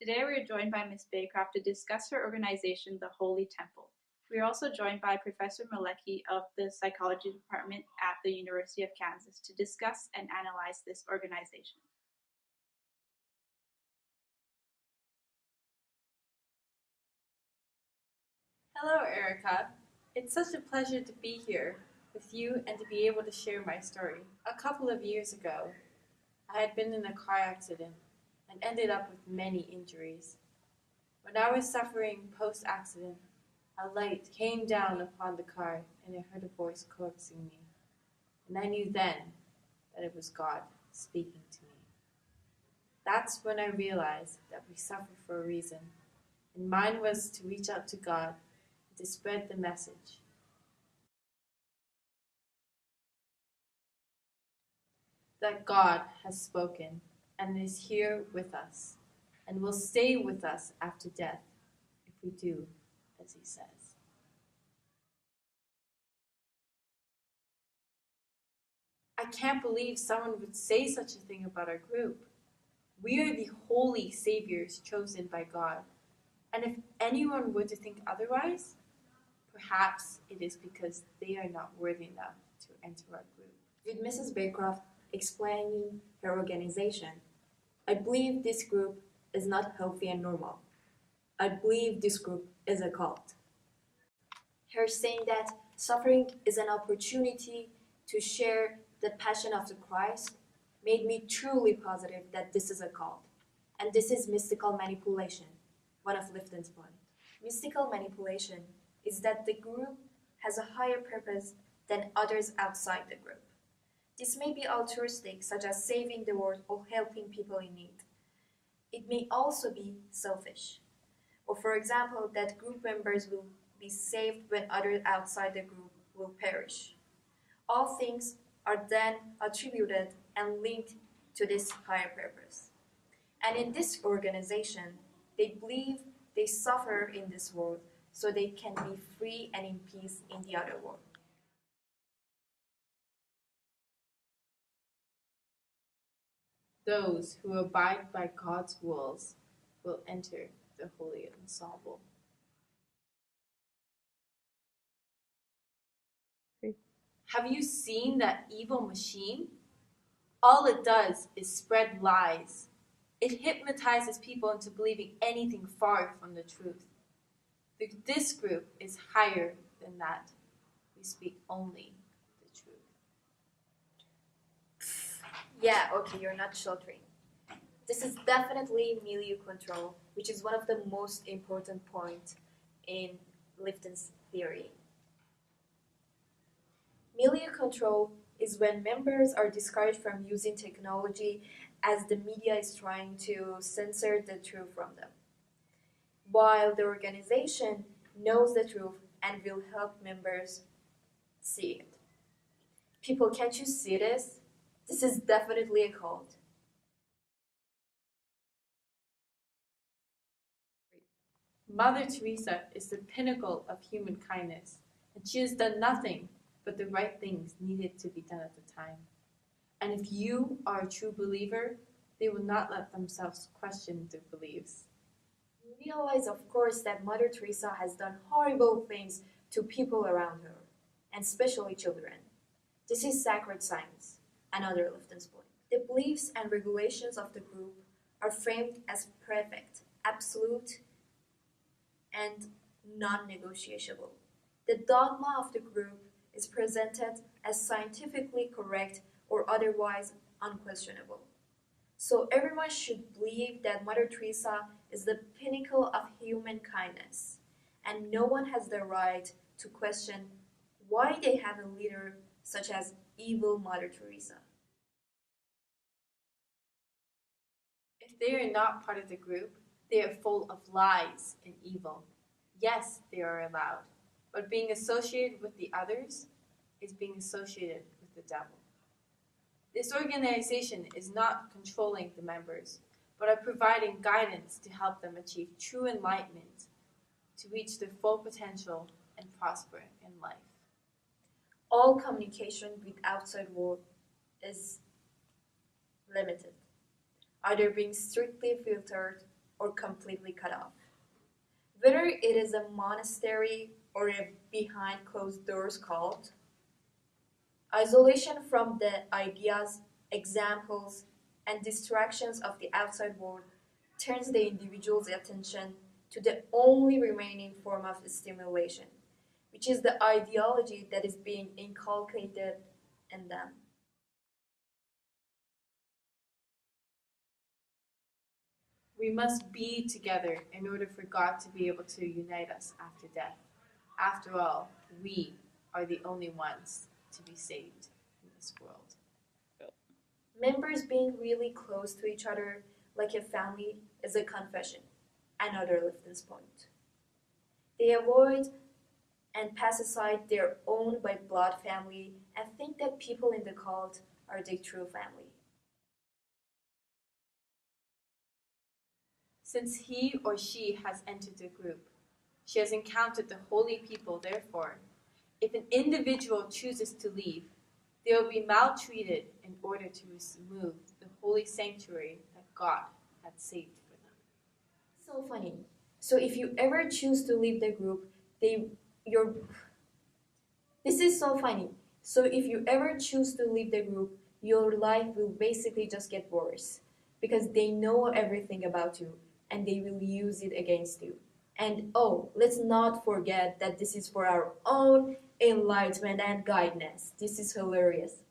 Today we are joined by Ms. Baycroft to discuss her organization, the Holy Temple. We are also joined by Professor Malecki of the Psychology Department at the University of Kansas to discuss and analyze this organization. Hello, Erica. It's such a pleasure to be here with you and to be able to share my story. A couple of years ago, I had been in a car accident and ended up with many injuries. When I was suffering post-accident, a light came down upon the car and I heard a voice coaxing me. And I knew then that it was God speaking to me. That's when I realized that we suffer for a reason, and mine was to reach out to God and to spread the message. That God has spoken and is here with us and will stay with us after death if we do as he says. I can't believe someone would say such a thing about our group. We are the holy saviors chosen by God, and if anyone were to think otherwise, perhaps it is because they are not worthy enough to enter our group. With Mrs. Baycroft explaining her organization, I believe this group is not healthy and normal. I believe this group is a cult. Her saying that suffering is an opportunity to share the passion of the Christ made me truly positive that this is a cult. And this is mystical manipulation, one of Lifton's points. Mystical manipulation is that the group has a higher purpose than others outside the group. This may be altruistic, such as saving the world or helping people in need. It may also be selfish, or for example, that group members will be saved when others outside the group will perish. All things are then attributed and linked to this higher purpose. And in this organization, they believe they suffer in this world so they can be free and in peace in the other world. Those who abide by God's rules will enter the Holy Ensemble. Have you seen that evil machine? All it does is spread lies. It hypnotizes people into believing anything far from the truth. This group is higher than that. We speak only the truth. Yeah, okay, you're not sheltering. This is definitely milieu control, which is one of the most important points in Lifton's theory. Milieu control is when members are discouraged from using technology as the media is trying to censor the truth from them, while the organization knows the truth and will help members see it. People, can't you see this? This is definitely a cult. Mother Teresa is the pinnacle of human kindness, and she has done nothing but the right things needed to be done at the time. And if you are a true believer, they will not let themselves question their beliefs. We realize, of course, that Mother Teresa has done horrible things to people around her, and especially children. This is sacred science, another Lifton's point. The beliefs and regulations of the group are framed as perfect, absolute, and non-negotiable. The dogma of the group is presented as scientifically correct or otherwise unquestionable. So everyone should believe that Mother Teresa is the pinnacle of human kindness, and no one has the right to question why they have a leader such as evil Mother Teresa. If they are not part of the group, they are full of lies and evil. Yes, they are allowed, but being associated with the others is being associated with the devil. This organization is not controlling the members, but are providing guidance to help them achieve true enlightenment, to reach their full potential and prosper in life. All communication with outside world is limited, either being strictly filtered or completely cut off. Whether it is a monastery or a behind closed doors cult, isolation from the ideas, examples, and distractions of the outside world turns the individual's attention to the only remaining form of stimulation, which is the ideology that is being inculcated in them. We must be together in order for God to be able to unite us after death. After all, we are the only ones to be saved in this world. Members being really close to each other like a family is a confession, another Lifton's point. They avoid and pass aside their own by blood family and think that people in the cult are their true family. Since he or she has entered the group, she has encountered the holy people. Therefore, if an individual chooses to leave, they will be maltreated in order to remove the holy sanctuary that God had saved for them. So funny. So if you ever choose to leave the group, this is so funny. So if you ever choose to leave the group, your life will basically just get worse because they know everything about you and they will use it against you. And oh, let's not forget that this is for our own enlightenment and guidance. This is hilarious.